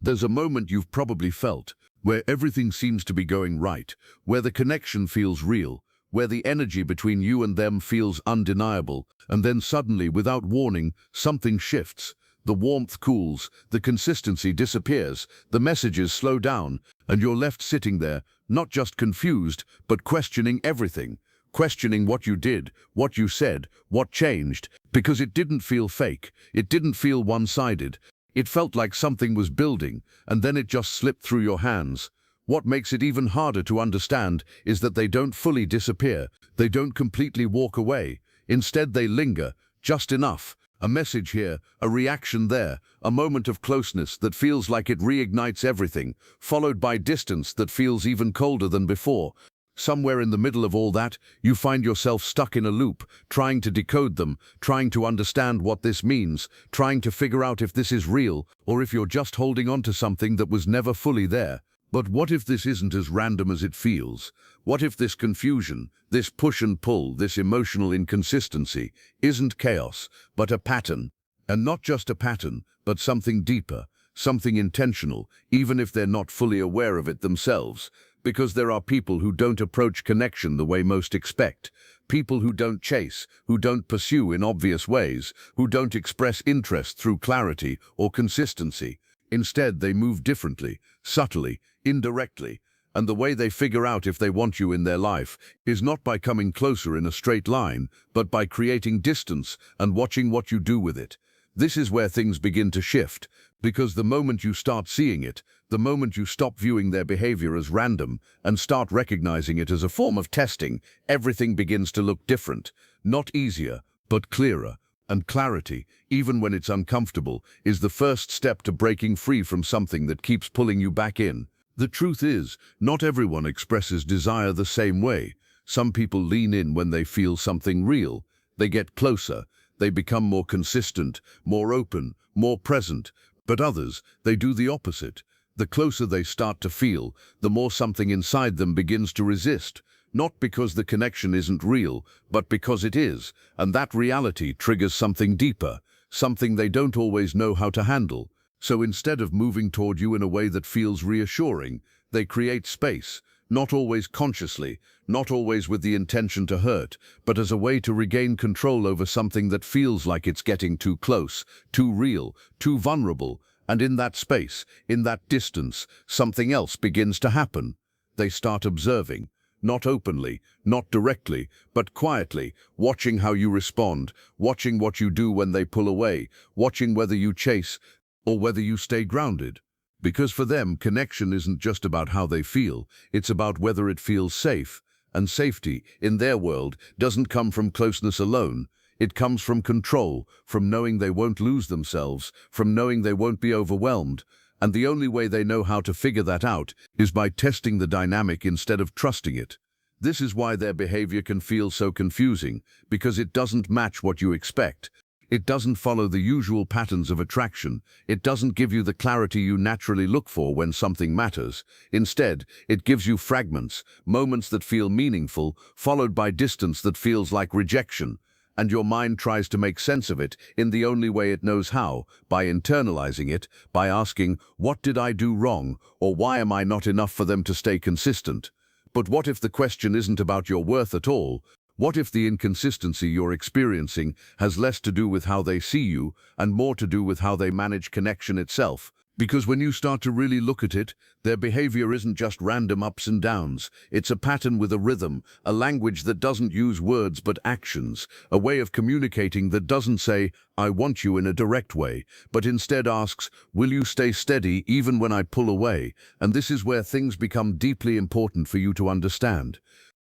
There's a moment you've probably felt where everything seems to be going right, where the connection feels real, where the energy between you and them feels undeniable, and then suddenly, without warning, something shifts. The warmth cools, the consistency disappears, the messages slow down, and you're left sitting there, not just confused, but questioning everything. Questioning what you did, what you said, what changed, because it didn't feel fake, it didn't feel one-sided. It felt like something was building, and then it just slipped through your hands. What makes it even harder to understand is that they don't fully disappear, they don't completely walk away. Instead, they linger, just enough. A message here, a reaction there, a moment of closeness that feels like it reignites everything, followed by distance that feels even colder than before. Somewhere in the middle of all that, you find yourself stuck in a loop, trying to decode them, trying to understand what this means, trying to figure out if this is real, or if you're just holding on to something that was never fully there. But what if this isn't as random as it feels? What if this confusion, this push and pull, this emotional inconsistency, isn't chaos, but a pattern? And not just a pattern, but something deeper, something intentional, even if they're not fully aware of it themselves. Because there are people who don't approach connection the way most expect. People who don't chase, who don't pursue in obvious ways, who don't express interest through clarity or consistency. Instead, they move differently, subtly, indirectly. And the way they figure out if they want you in their life is not by coming closer in a straight line, but by creating distance and watching what you do with it. This is where things begin to shift, because the moment you start seeing it, the moment you stop viewing their behavior as random and start recognizing it as a form of testing, everything begins to look different. Not easier, but clearer. And clarity, even when it's uncomfortable, is the first step to breaking free from something that keeps pulling you back in. The truth is, not everyone expresses desire the same way. Some people lean in when they feel something real. They get closer. They become more consistent, more open, more present. But others, they do the opposite. The closer they start to feel, the more something inside them begins to resist. Not because the connection isn't real, but because it is, and that reality triggers something deeper, something they don't always know how to handle. So instead of moving toward you in a way that feels reassuring, they create space, not always consciously, not always with the intention to hurt, but as a way to regain control over something that feels like it's getting too close, too real, too vulnerable. And in that space, in that distance, something else begins to happen. They start observing. Not openly, not directly, but quietly, watching how you respond, watching what you do when they pull away, watching whether you chase or whether you stay grounded. Because for them, connection isn't just about how they feel, it's about whether it feels safe. And safety, in their world, doesn't come from closeness alone. It comes from control, from knowing they won't lose themselves, from knowing they won't be overwhelmed. And the only way they know how to figure that out is by testing the dynamic instead of trusting it. This is why their behavior can feel so confusing, because it doesn't match what you expect. It doesn't follow the usual patterns of attraction. It doesn't give you the clarity you naturally look for when something matters. Instead, it gives you fragments, moments that feel meaningful, followed by distance that feels like rejection. And your mind tries to make sense of it in the only way it knows how, by internalizing it, by asking, what did I do wrong, or why am I not enough for them to stay consistent? But what if the question isn't about your worth at all? What if the inconsistency you're experiencing has less to do with how they see you and more to do with how they manage connection itself? Because when you start to really look at it, their behavior isn't just random ups and downs. It's a pattern with a rhythm, a language that doesn't use words but actions, a way of communicating that doesn't say, I want you in a direct way, but instead asks, will you stay steady even when I pull away? And this is where things become deeply important for you to understand.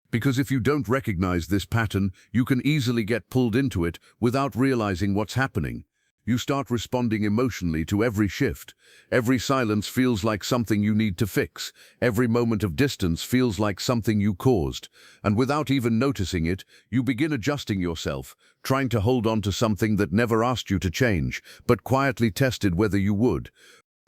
Because if you don't recognize this pattern, you can easily get pulled into it without realizing what's happening. You start responding emotionally to every shift. Every silence feels like something you need to fix. Every moment of distance feels like something you caused. And without even noticing it, you begin adjusting yourself, trying to hold on to something that never asked you to change, but quietly tested whether you would.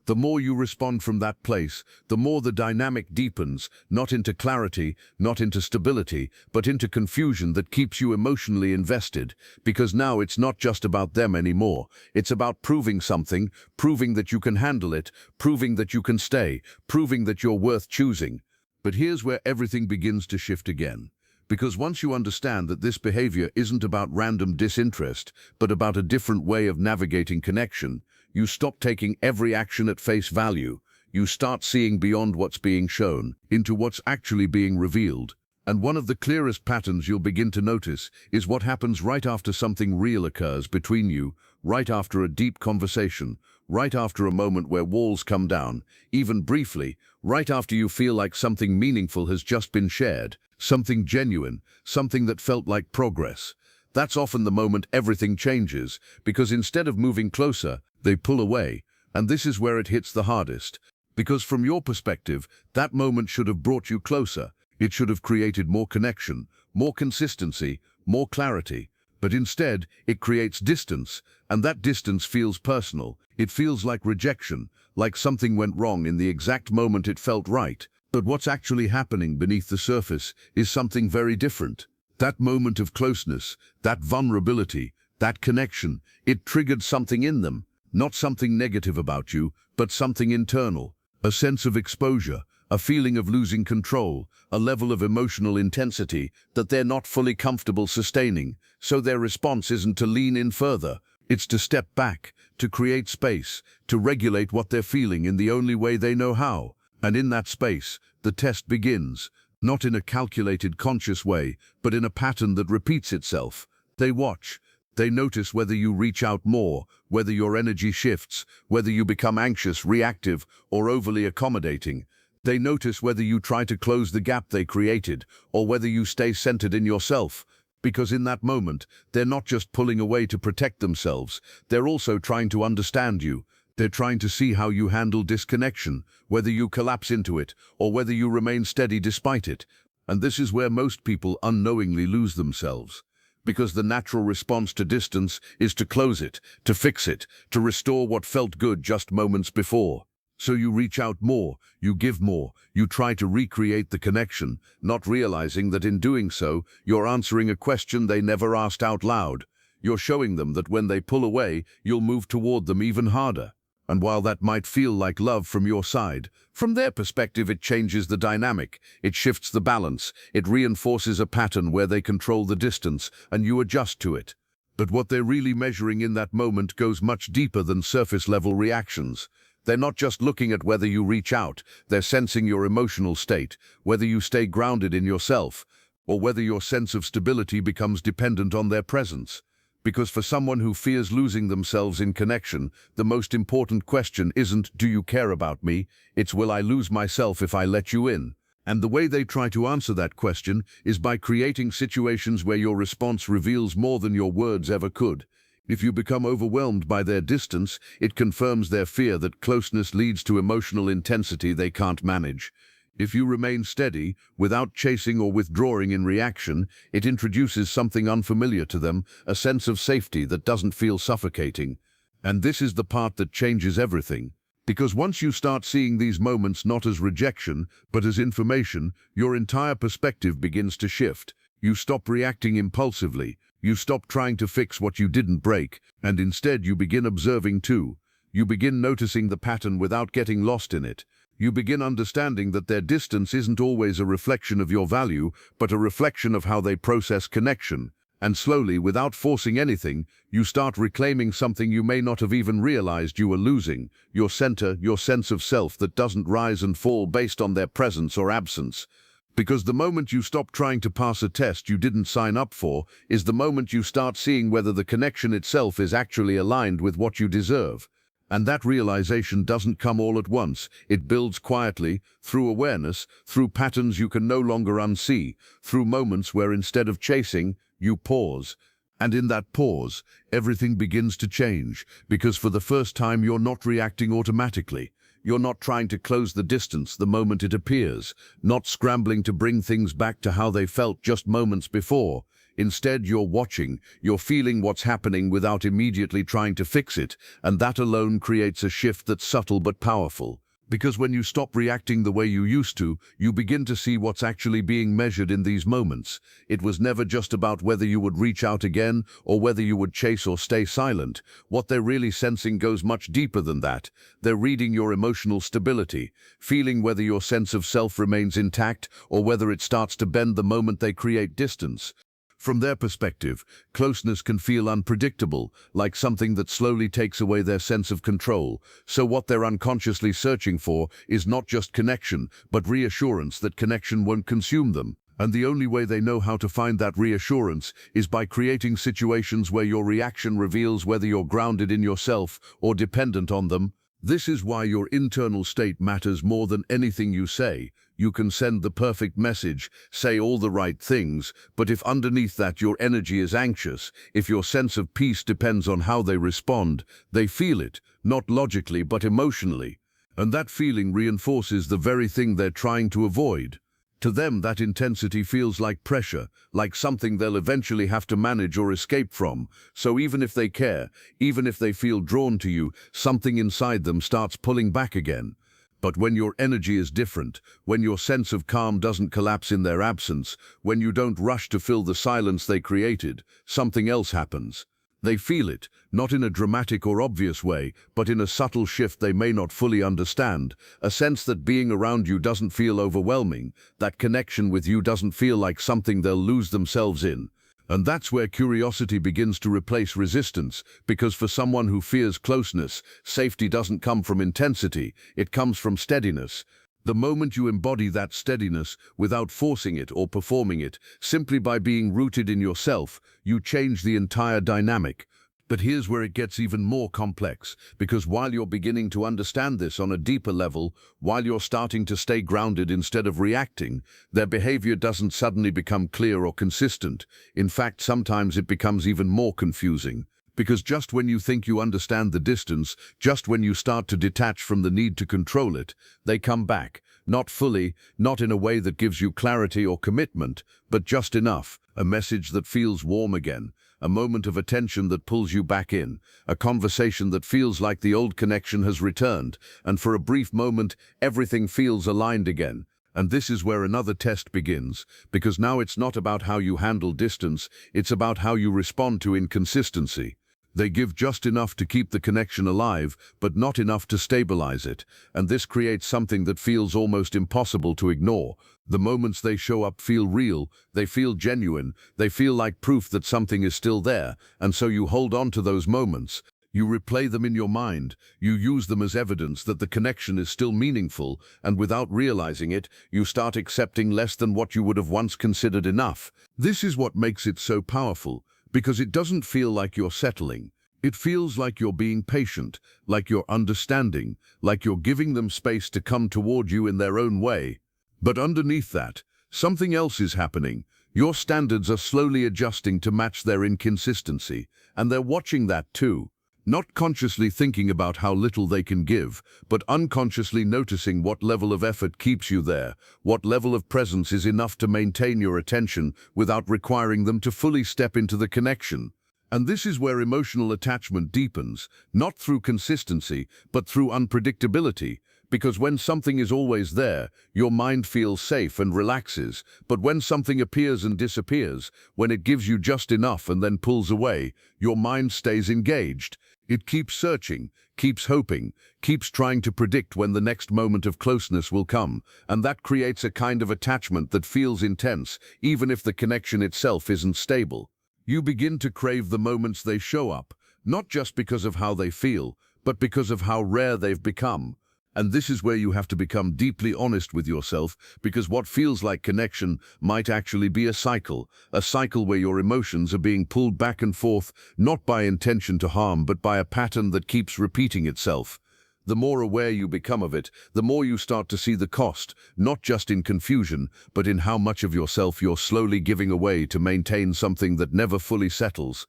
The more you respond from that place, the more the dynamic deepens, not into clarity, not into stability, but into confusion that keeps you emotionally invested, because now it's not just about them anymore. It's about proving something, proving that you can handle it, proving that you can stay, proving that you're worth choosing. But here's where everything begins to shift again. Because once you understand that this behavior isn't about random disinterest, but about a different way of navigating connection, you stop taking every action at face value. You start seeing beyond what's being shown, into what's actually being revealed. And one of the clearest patterns you'll begin to notice is what happens right after something real occurs between you, right after a deep conversation, right after a moment where walls come down, even briefly, right after you feel like something meaningful has just been shared, something genuine, something that felt like progress. That's often the moment everything changes, because instead of moving closer, they pull away. And this is where it hits the hardest. Because from your perspective, that moment should have brought you closer. It should have created more connection, more consistency, more clarity. But instead, it creates distance, and that distance feels personal. It feels like rejection, like something went wrong in the exact moment it felt right. But what's actually happening beneath the surface is something very different. That moment of closeness, that vulnerability, that connection, it triggered something in them. Not something negative about you, but something internal. A sense of exposure, a feeling of losing control, a level of emotional intensity that they're not fully comfortable sustaining. So their response isn't to lean in further. It's to step back, to create space, to regulate what they're feeling in the only way they know how. And in that space, the test begins. Not in a calculated, conscious way, but in a pattern that repeats itself. They watch. They notice whether you reach out more, whether your energy shifts, whether you become anxious, reactive, or overly accommodating. They notice whether you try to close the gap they created, or whether you stay centered in yourself. Because in that moment, they're not just pulling away to protect themselves, they're also trying to understand you. They're trying to see how you handle disconnection, whether you collapse into it, or whether you remain steady despite it. And this is where most people unknowingly lose themselves. Because the natural response to distance is to close it, to fix it, to restore what felt good just moments before. So you reach out more, you give more, you try to recreate the connection, not realizing that in doing so, you're answering a question they never asked out loud. You're showing them that when they pull away, you'll move toward them even harder. And while that might feel like love from your side, from their perspective it changes the dynamic, it shifts the balance, it reinforces a pattern where they control the distance, and you adjust to it. But what they're really measuring in that moment goes much deeper than surface-level reactions. They're not just looking at whether you reach out, they're sensing your emotional state, whether you stay grounded in yourself, or whether your sense of stability becomes dependent on their presence. Because for someone who fears losing themselves in connection, the most important question isn't, do you care about me? It's, will I lose myself if I let you in? And the way they try to answer that question is by creating situations where your response reveals more than your words ever could. If you become overwhelmed by their distance, it confirms their fear that closeness leads to emotional intensity they can't manage. If you remain steady, without chasing or withdrawing in reaction, it introduces something unfamiliar to them, a sense of safety that doesn't feel suffocating. And this is the part that changes everything. Because once you start seeing these moments not as rejection, but as information, your entire perspective begins to shift. You stop reacting impulsively, you stop trying to fix what you didn't break, and instead you begin observing too. You begin noticing the pattern without getting lost in it. You begin understanding that their distance isn't always a reflection of your value, but a reflection of how they process connection. And slowly, without forcing anything, you start reclaiming something you may not have even realized you were losing, your center, your sense of self that doesn't rise and fall based on their presence or absence. Because the moment you stop trying to pass a test you didn't sign up for is the moment you start seeing whether the connection itself is actually aligned with what you deserve. And that realization doesn't come all at once. It builds quietly, through awareness, through patterns you can no longer unsee, through moments where instead of chasing, you pause. And in that pause, everything begins to change, because for the first time you're not reacting automatically. You're not trying to close the distance the moment it appears, not scrambling to bring things back to how they felt just moments before. Instead, you're watching, you're feeling what's happening without immediately trying to fix it, and that alone creates a shift that's subtle but powerful. Because when you stop reacting the way you used to, you begin to see what's actually being measured in these moments. It was never just about whether you would reach out again or whether you would chase or stay silent. What they're really sensing goes much deeper than that. They're reading your emotional stability, feeling whether your sense of self remains intact or whether it starts to bend the moment they create distance. From their perspective, closeness can feel unpredictable, like something that slowly takes away their sense of control. So what they're unconsciously searching for is not just connection, but reassurance that connection won't consume them. And the only way they know how to find that reassurance is by creating situations where your reaction reveals whether you're grounded in yourself or dependent on them. This is why your internal state matters more than anything you say. You can send the perfect message, say all the right things, but if underneath that your energy is anxious, if your sense of peace depends on how they respond, they feel it, not logically but emotionally. And that feeling reinforces the very thing they're trying to avoid. To them, that intensity feels like pressure, like something they'll eventually have to manage or escape from. So even if they care, even if they feel drawn to you, something inside them starts pulling back again. But when your energy is different, when your sense of calm doesn't collapse in their absence, when you don't rush to fill the silence they created, something else happens. They feel it, not in a dramatic or obvious way, but in a subtle shift they may not fully understand, a sense that being around you doesn't feel overwhelming, that connection with you doesn't feel like something they'll lose themselves in. And that's where curiosity begins to replace resistance, because for someone who fears closeness, safety doesn't come from intensity, it comes from steadiness. The moment you embody that steadiness, without forcing it or performing it, simply by being rooted in yourself, you change the entire dynamic. But here's where it gets even more complex, because while you're beginning to understand this on a deeper level, while you're starting to stay grounded instead of reacting, their behavior doesn't suddenly become clear or consistent. In fact, sometimes it becomes even more confusing. Because just when you think you understand the distance, just when you start to detach from the need to control it, they come back, not fully, not in a way that gives you clarity or commitment, but just enough, a message that feels warm again, a moment of attention that pulls you back in, a conversation that feels like the old connection has returned, and for a brief moment, everything feels aligned again. And this is where another test begins, because now it's not about how you handle distance, it's about how you respond to inconsistency. They give just enough to keep the connection alive, but not enough to stabilize it, and this creates something that feels almost impossible to ignore. The moments they show up feel real, they feel genuine, they feel like proof that something is still there, and so you hold on to those moments. You replay them in your mind, you use them as evidence that the connection is still meaningful, and without realizing it, you start accepting less than what you would have once considered enough. This is what makes it so powerful, because it doesn't feel like you're settling. It feels like you're being patient, like you're understanding, like you're giving them space to come toward you in their own way. But underneath that, something else is happening. Your standards are slowly adjusting to match their inconsistency, and they're watching that too. Not consciously thinking about how little they can give, but unconsciously noticing what level of effort keeps you there, what level of presence is enough to maintain your attention without requiring them to fully step into the connection. And this is where emotional attachment deepens, not through consistency, but through unpredictability. Because when something is always there, your mind feels safe and relaxes. But when something appears and disappears, when it gives you just enough and then pulls away, your mind stays engaged. It keeps searching, keeps hoping, keeps trying to predict when the next moment of closeness will come, and that creates a kind of attachment that feels intense, even if the connection itself isn't stable. You begin to crave the moments they show up, not just because of how they feel, but because of how rare they've become. And this is where you have to become deeply honest with yourself, because what feels like connection might actually be a cycle where your emotions are being pulled back and forth, not by intention to harm, but by a pattern that keeps repeating itself. The more aware you become of it, the more you start to see the cost, not just in confusion, but in how much of yourself you're slowly giving away to maintain something that never fully settles.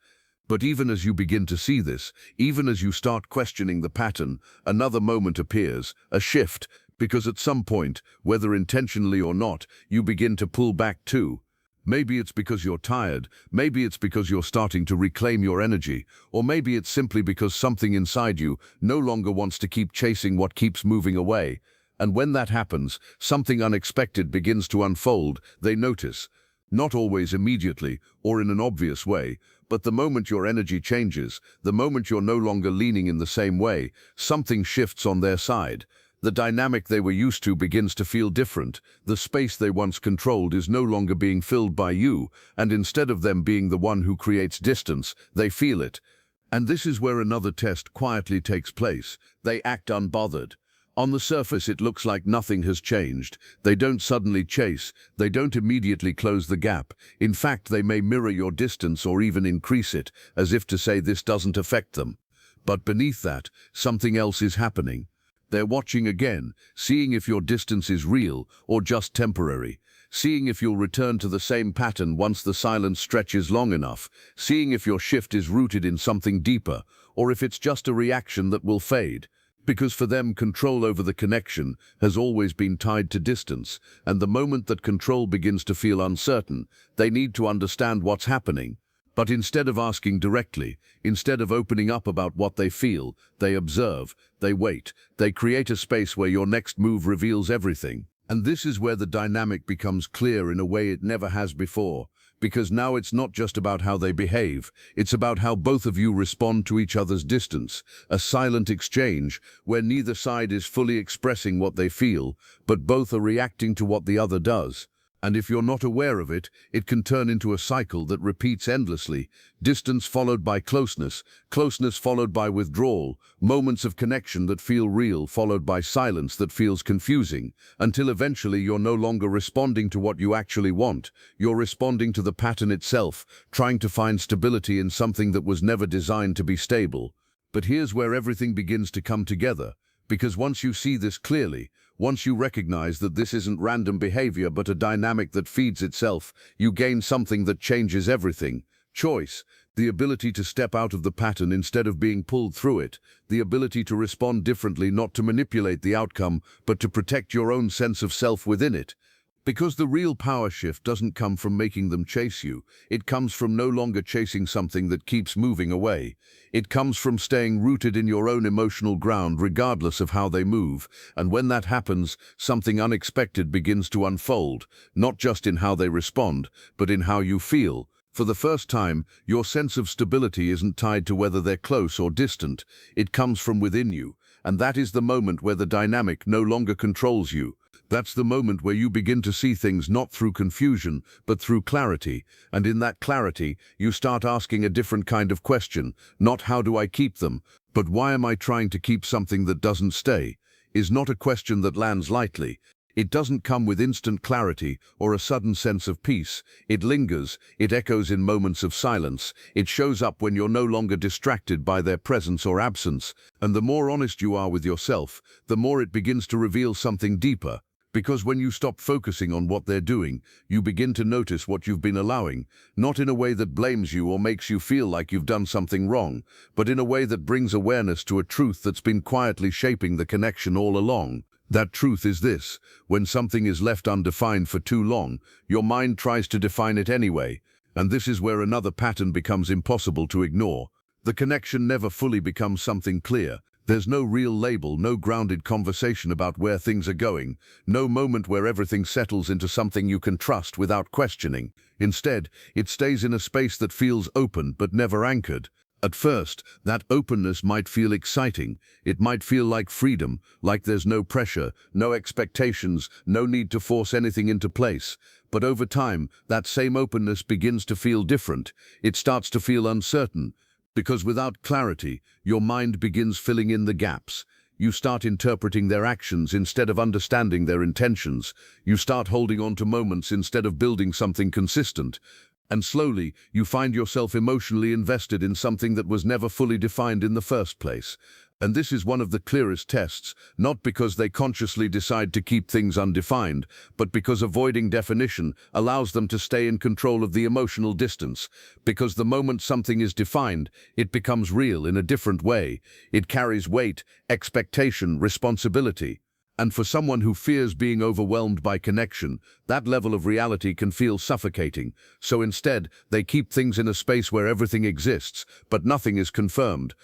But even as you begin to see this, even as you start questioning the pattern, another moment appears, a shift, because at some point, whether intentionally or not, you begin to pull back too. Maybe it's because you're tired, maybe it's because you're starting to reclaim your energy, or maybe it's simply because something inside you no longer wants to keep chasing what keeps moving away. And when that happens, something unexpected begins to unfold. They notice, not always immediately or in an obvious way, but the moment your energy changes, the moment you're no longer leaning in the same way, something shifts on their side. The dynamic they were used to begins to feel different. The space they once controlled is no longer being filled by you, and instead of them being the one who creates distance, they feel it. And this is where another test quietly takes place. They act unbothered. On the surface, it looks like nothing has changed. They don't suddenly chase. They don't immediately close the gap. In fact, they may mirror your distance or even increase it, as if to say this doesn't affect them. But beneath that, something else is happening. They're watching again, seeing if your distance is real or just temporary, seeing if you'll return to the same pattern once the silence stretches long enough, seeing if your shift is rooted in something deeper, or if it's just a reaction that will fade. Because for them, control over the connection has always been tied to distance, and the moment that control begins to feel uncertain, they need to understand what's happening. But instead of asking directly, instead of opening up about what they feel, they observe, they wait, they create a space where your next move reveals everything. And this is where the dynamic becomes clear in a way it never has before. Because now it's not just about how they behave, it's about how both of you respond to each other's distance. A silent exchange where neither side is fully expressing what they feel, but both are reacting to what the other does. And if you're not aware of it, it can turn into a cycle that repeats endlessly. Distance followed by closeness, closeness followed by withdrawal, moments of connection that feel real followed by silence that feels confusing, until eventually you're no longer responding to what you actually want. You're responding to the pattern itself, trying to find stability in something that was never designed to be stable. But here's where everything begins to come together. Because once you see this clearly, once you recognize that this isn't random behavior but a dynamic that feeds itself, you gain something that changes everything. Choice, the ability to step out of the pattern instead of being pulled through it, the ability to respond differently, not to manipulate the outcome, but to protect your own sense of self within it. Because the real power shift doesn't come from making them chase you. It comes from no longer chasing something that keeps moving away. It comes from staying rooted in your own emotional ground regardless of how they move. And when that happens, something unexpected begins to unfold, not just in how they respond, but in how you feel. For the first time, your sense of stability isn't tied to whether they're close or distant. It comes from within you. And that is the moment where the dynamic no longer controls you. That's the moment where you begin to see things not through confusion, but through clarity. And in that clarity, you start asking a different kind of question. Not how do I keep them, but why am I trying to keep something that doesn't stay? Is not a question that lands lightly. It doesn't come with instant clarity or a sudden sense of peace. It lingers, it echoes in moments of silence. It shows up when you're no longer distracted by their presence or absence. And the more honest you are with yourself, the more it begins to reveal something deeper. Because when you stop focusing on what they're doing, you begin to notice what you've been allowing, not in a way that blames you or makes you feel like you've done something wrong, but in a way that brings awareness to a truth that's been quietly shaping the connection all along. That truth is this: when something is left undefined for too long, your mind tries to define it anyway, and this is where another pattern becomes impossible to ignore. The connection never fully becomes something clear. There's no real label, no grounded conversation about where things are going, no moment where everything settles into something you can trust without questioning. Instead, it stays in a space that feels open but never anchored. At first, that openness might feel exciting. It might feel like freedom, like there's no pressure, no expectations, no need to force anything into place. But over time, that same openness begins to feel different. It starts to feel uncertain. Because without clarity, your mind begins filling in the gaps. You start interpreting their actions instead of understanding their intentions. You start holding on to moments instead of building something consistent. And slowly, you find yourself emotionally invested in something that was never fully defined in the first place. And this is one of the clearest tests, not because they consciously decide to keep things undefined, but because avoiding definition allows them to stay in control of the emotional distance. Because the moment something is defined, it becomes real in a different way. It carries weight, expectation, responsibility. And for someone who fears being overwhelmed by connection, that level of reality can feel suffocating. So instead, they keep things in a space where everything exists, but nothing is confirmed.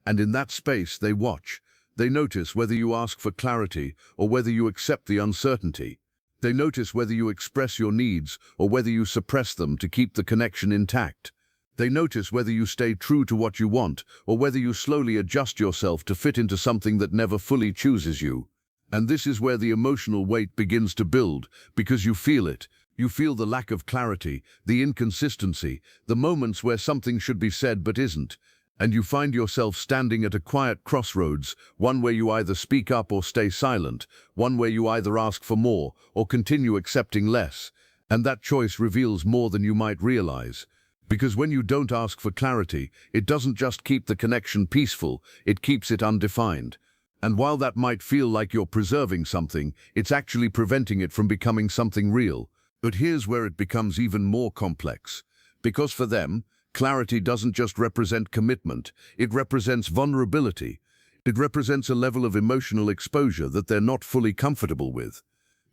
And in that space, they watch. They notice whether you ask for clarity or whether you accept the uncertainty. They notice whether you express your needs or whether you suppress them to keep the connection intact. They notice whether you stay true to what you want or whether you slowly adjust yourself to fit into something that never fully chooses you. And this is where the emotional weight begins to build, because you feel it. You feel the lack of clarity, the inconsistency, the moments where something should be said but isn't. And you find yourself standing at a quiet crossroads, one where you either speak up or stay silent, one where you either ask for more or continue accepting less. And that choice reveals more than you might realize. Because when you don't ask for clarity, it doesn't just keep the connection peaceful, it keeps it undefined. And while that might feel like you're preserving something, it's actually preventing it from becoming something real. But here's where it becomes even more complex. Because for them, clarity doesn't just represent commitment, it represents vulnerability. It represents a level of emotional exposure that they're not fully comfortable with.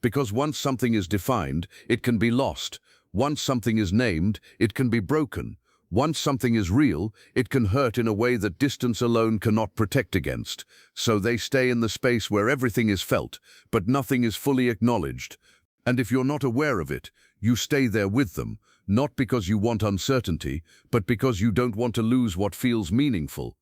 Because once something is defined, it can be lost. Once something is named, it can be broken. Once something is real, it can hurt in a way that distance alone cannot protect against. So they stay in the space where everything is felt, but nothing is fully acknowledged. And if you're not aware of it, you stay there with them, not because you want uncertainty, but because you don't want to lose what feels meaningful.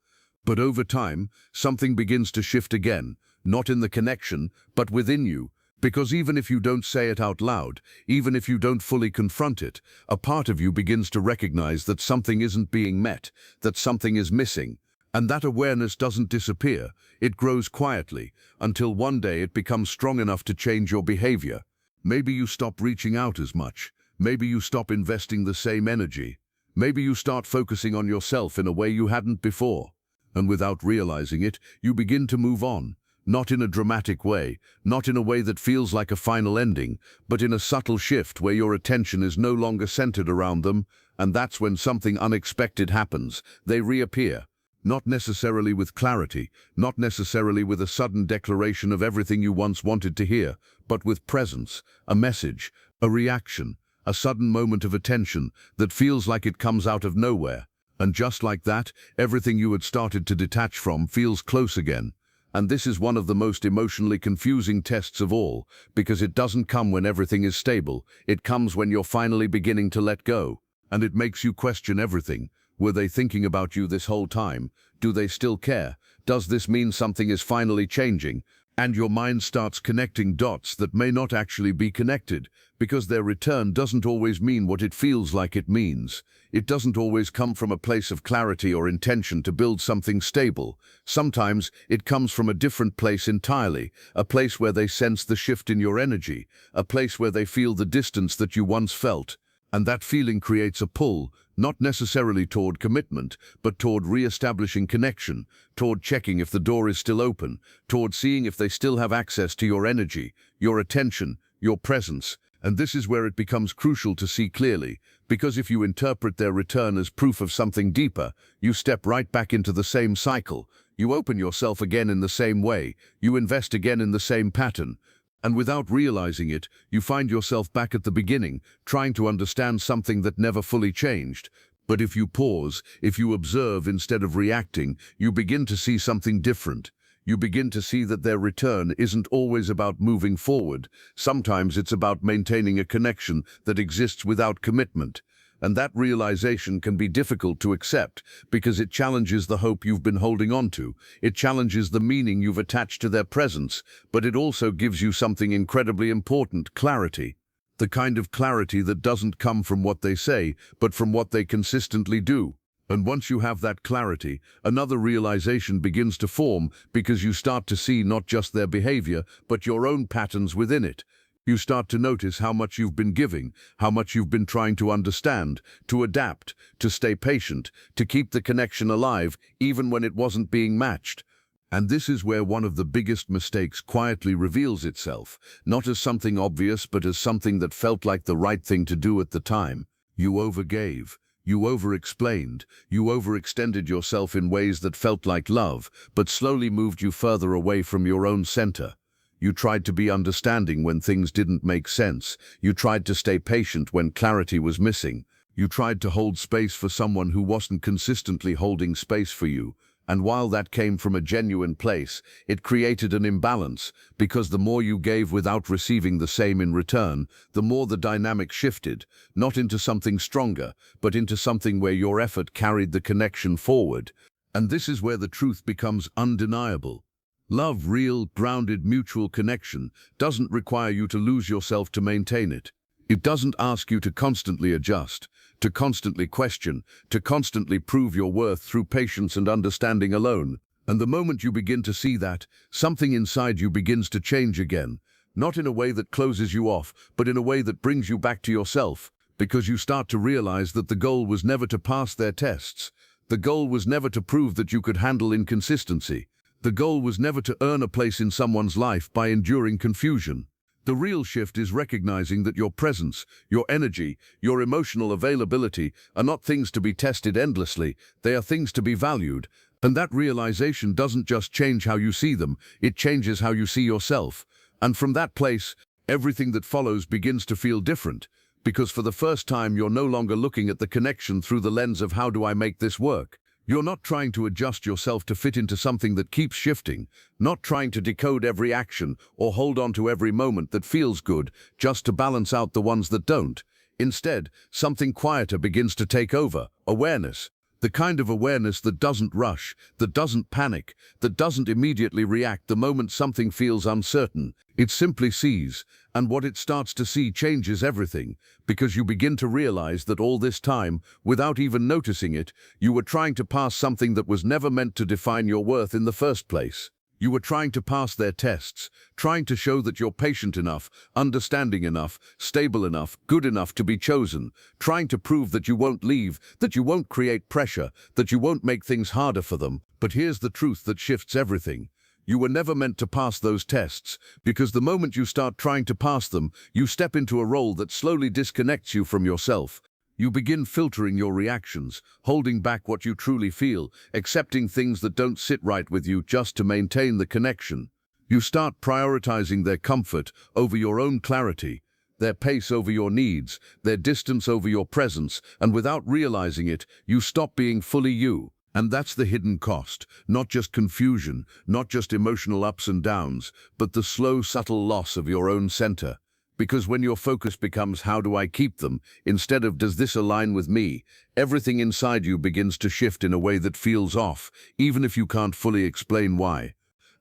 But over time, something begins to shift again, not in the connection, but within you. Because even if you don't say it out loud, even if you don't fully confront it, a part of you begins to recognize that something isn't being met, that something is missing. And that awareness doesn't disappear, it grows quietly, until one day it becomes strong enough to change your behavior. Maybe you stop reaching out as much. Maybe you stop investing the same energy. Maybe you start focusing on yourself in a way you hadn't before. And without realizing it, you begin to move on. Not in a dramatic way, not in a way that feels like a final ending, but in a subtle shift where your attention is no longer centered around them, and that's when something unexpected happens. They reappear. Not necessarily with clarity, not necessarily with a sudden declaration of everything you once wanted to hear, but with presence, a message, a reaction, a sudden moment of attention that feels like it comes out of nowhere. And just like that, everything you had started to detach from feels close again. And this is one of the most emotionally confusing tests of all, because it doesn't come when everything is stable, it comes when you're finally beginning to let go. And it makes you question everything. Were they thinking about you this whole time? Do they still care? Does this mean something is finally changing? And your mind starts connecting dots that may not actually be connected, because their return doesn't always mean what it feels like it means. It doesn't always come from a place of clarity or intention to build something stable. Sometimes it comes from a different place entirely, a place where they sense the shift in your energy, a place where they feel the distance that you once felt. And that feeling creates a pull, not necessarily toward commitment, but toward re-establishing connection, toward checking if the door is still open, toward seeing if they still have access to your energy, your attention, your presence. And this is where it becomes crucial to see clearly, because if you interpret their return as proof of something deeper, you step right back into the same cycle. You open yourself again in the same way, you invest again in the same pattern. And without realizing it, you find yourself back at the beginning, trying to understand something that never fully changed. But if you pause, if you observe instead of reacting, you begin to see something different. You begin to see that their return isn't always about moving forward. Sometimes it's about maintaining a connection that exists without commitment. And that realization can be difficult to accept because it challenges the hope you've been holding on to. It challenges the meaning you've attached to their presence, but it also gives you something incredibly important: clarity. The kind of clarity that doesn't come from what they say, but from what they consistently do. And once you have that clarity, another realization begins to form, because you start to see not just their behavior, but your own patterns within it. You start to notice how much you've been giving, how much you've been trying to understand, to adapt, to stay patient, to keep the connection alive, even when it wasn't being matched. And this is where one of the biggest mistakes quietly reveals itself, not as something obvious, but as something that felt like the right thing to do at the time. You overgave. You over-explained, you overextended yourself in ways that felt like love, but slowly moved you further away from your own center. You tried to be understanding when things didn't make sense. You tried to stay patient when clarity was missing. You tried to hold space for someone who wasn't consistently holding space for you. And while that came from a genuine place, it created an imbalance, because the more you gave without receiving the same in return, the more the dynamic shifted, not into something stronger, but into something where your effort carried the connection forward. And this is where the truth becomes undeniable. Love, real, grounded, mutual connection, doesn't require you to lose yourself to maintain it. It doesn't ask you to constantly adjust, to constantly question, to constantly prove your worth through patience and understanding alone. And the moment you begin to see that, something inside you begins to change again, not in a way that closes you off, but in a way that brings you back to yourself, because you start to realize that the goal was never to pass their tests. The goal was never to prove that you could handle inconsistency. The goal was never to earn a place in someone's life by enduring confusion. The real shift is recognizing that your presence, your energy, your emotional availability are not things to be tested endlessly, they are things to be valued. And that realization doesn't just change how you see them, it changes how you see yourself. And from that place, everything that follows begins to feel different, because for the first time you're no longer looking at the connection through the lens of how do I make this work. You're not trying to adjust yourself to fit into something that keeps shifting, not trying to decode every action or hold on to every moment that feels good just to balance out the ones that don't. Instead, something quieter begins to take over: awareness. The kind of awareness that doesn't rush, that doesn't panic, that doesn't immediately react the moment something feels uncertain. It simply sees, and what it starts to see changes everything, because you begin to realize that all this time, without even noticing it, you were trying to pass something that was never meant to define your worth in the first place. You were trying to pass their tests, trying to show that you're patient enough, understanding enough, stable enough, good enough to be chosen, trying to prove that you won't leave, that you won't create pressure, that you won't make things harder for them. But here's the truth that shifts everything. You were never meant to pass those tests, because the moment you start trying to pass them, you step into a role that slowly disconnects you from yourself. You begin filtering your reactions, holding back what you truly feel, accepting things that don't sit right with you just to maintain the connection. You start prioritizing their comfort over your own clarity, their pace over your needs, their distance over your presence, and without realizing it, you stop being fully you. And that's the hidden cost, not just confusion, not just emotional ups and downs, but the slow, subtle loss of your own center. Because when your focus becomes how do I keep them, instead of does this align with me, everything inside you begins to shift in a way that feels off, even if you can't fully explain why.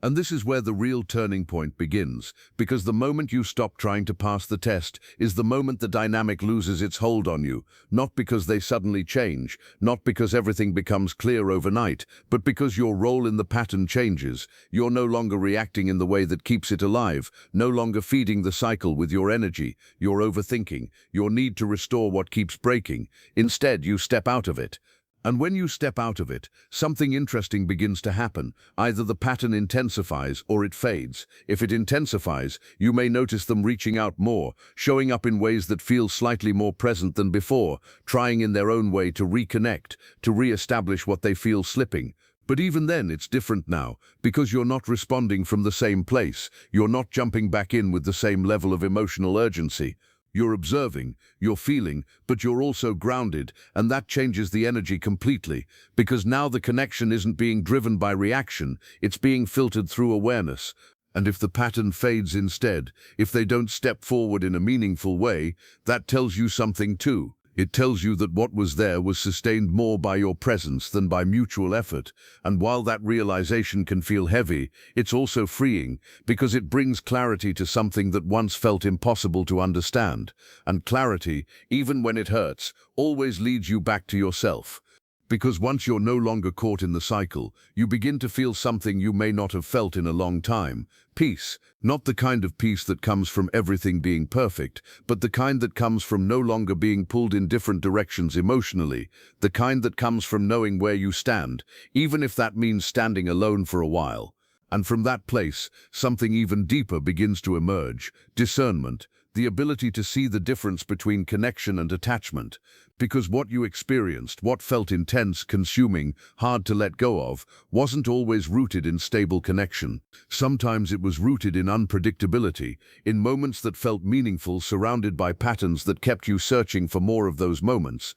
And this is where the real turning point begins, because the moment you stop trying to pass the test is the moment the dynamic loses its hold on you, not because they suddenly change, not because everything becomes clear overnight, but because your role in the pattern changes. You're no longer reacting in the way that keeps it alive, no longer feeding the cycle with your energy, your overthinking, your need to restore what keeps breaking. Instead, you step out of it. And when you step out of it, something interesting begins to happen. Either the pattern intensifies or it fades. If it intensifies, you may notice them reaching out more, showing up in ways that feel slightly more present than before, trying in their own way to reconnect, to re-establish what they feel slipping. But even then, it's different now, because you're not responding from the same place. You're not jumping back in with the same level of emotional urgency. You're observing, you're feeling, but you're also grounded, and that changes the energy completely, because now the connection isn't being driven by reaction, it's being filtered through awareness. And if the pattern fades instead, if they don't step forward in a meaningful way, that tells you something too. It tells you that what was there was sustained more by your presence than by mutual effort. And while that realization can feel heavy, it's also freeing, because it brings clarity to something that once felt impossible to understand. And clarity, even when it hurts, always leads you back to yourself. Because once you're no longer caught in the cycle, you begin to feel something you may not have felt in a long time. Peace. Not the kind of peace that comes from everything being perfect, but the kind that comes from no longer being pulled in different directions emotionally. The kind that comes from knowing where you stand, even if that means standing alone for a while. And from that place, something even deeper begins to emerge: discernment. the ability to see the difference between connection and attachment, because what you experienced, what felt intense, consuming, hard to let go of, wasn't always rooted in stable connection. Sometimes it was rooted in unpredictability, in moments that felt meaningful, surrounded by patterns that kept you searching for more of those moments.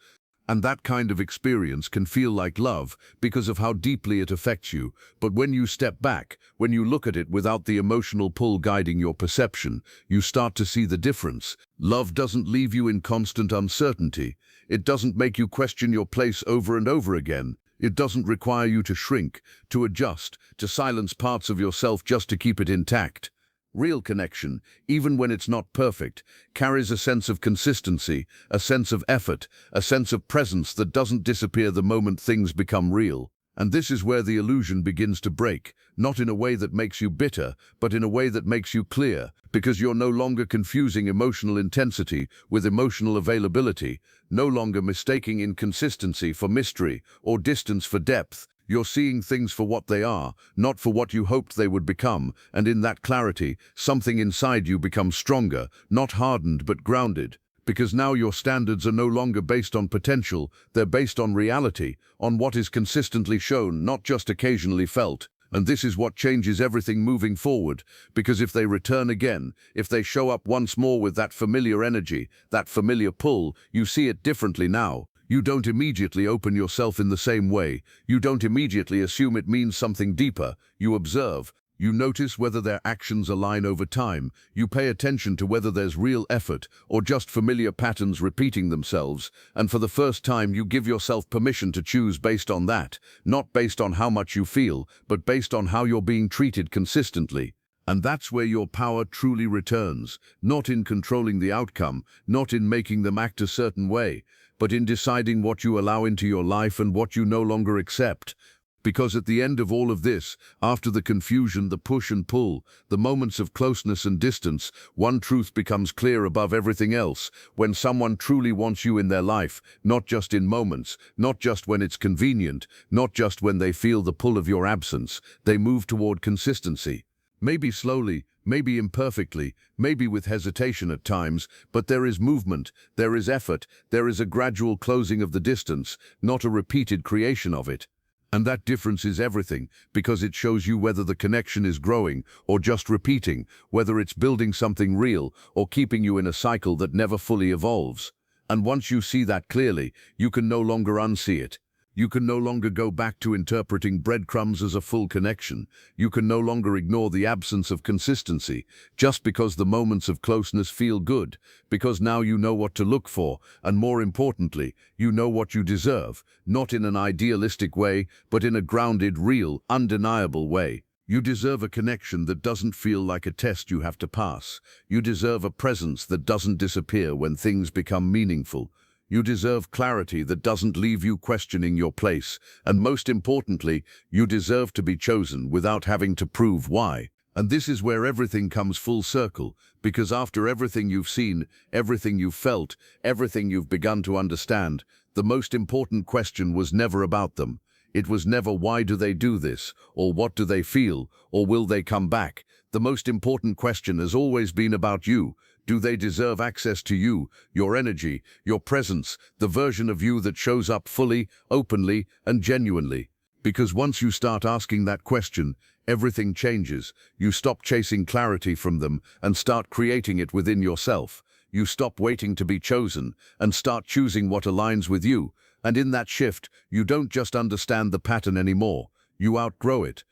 And that kind of experience can feel like love because of how deeply it affects you. But when you step back, when you look at it without the emotional pull guiding your perception, you start to see the difference. Love doesn't leave you in constant uncertainty. It doesn't make you question your place over and over again. It doesn't require you to shrink, to adjust, to silence parts of yourself just to keep it intact. Real connection, even when it's not perfect, carries a sense of consistency, a sense of effort, a sense of presence that doesn't disappear the moment things become real. And this is where the illusion begins to break, not in a way that makes you bitter, but in a way that makes you clear, because you're no longer confusing emotional intensity with emotional availability, no longer mistaking inconsistency for mystery or distance for depth. You're seeing things for what they are, not for what you hoped they would become, and in that clarity, something inside you becomes stronger, not hardened but grounded. Because now your standards are no longer based on potential, they're based on reality, on what is consistently shown, not just occasionally felt. And this is what changes everything moving forward, because if they return again, if they show up once more with that familiar energy, that familiar pull, you see it differently now. You don't immediately open yourself in the same way. You don't immediately assume it means something deeper. You observe. You notice whether their actions align over time. You pay attention to whether there's real effort or just familiar patterns repeating themselves. And for the first time, you give yourself permission to choose based on that, not based on how much you feel, but based on how you're being treated consistently. And that's where your power truly returns, not in controlling the outcome, not in making them act a certain way, but in deciding what you allow into your life and what you no longer accept. Because at the end of all of this, after the confusion, the push and pull, the moments of closeness and distance, one truth becomes clear above everything else. When someone truly wants you in their life, not just in moments, not just when it's convenient, not just when they feel the pull of your absence, they move toward consistency. Maybe slowly, maybe imperfectly, maybe with hesitation at times, but there is movement, there is effort, there is a gradual closing of the distance, not a repeated creation of it. And that difference is everything, because it shows you whether the connection is growing or just repeating, whether it's building something real or keeping you in a cycle that never fully evolves. And once you see that clearly, you can no longer unsee it. You can no longer go back to interpreting breadcrumbs as a full connection. You can no longer ignore the absence of consistency, just because the moments of closeness feel good, because now you know what to look for, and more importantly, you know what you deserve, not in an idealistic way, but in a grounded, real, undeniable way. You deserve a connection that doesn't feel like a test you have to pass. You deserve a presence that doesn't disappear when things become meaningful. You deserve clarity that doesn't leave you questioning your place. And most importantly, you deserve to be chosen without having to prove why. And this is where everything comes full circle, because after everything you've seen, everything you've felt, everything you've begun to understand, the most important question was never about them. It was never why do they do this, or what do they feel, or will they come back. The most important question has always been about you. Do they deserve access to you, your energy, your presence, the version of you that shows up fully, openly, and genuinely? Because once you start asking that question, everything changes. You stop chasing clarity from them and start creating it within yourself. You stop waiting to be chosen and start choosing what aligns with you. And in that shift, you don't just understand the pattern anymore. You outgrow it.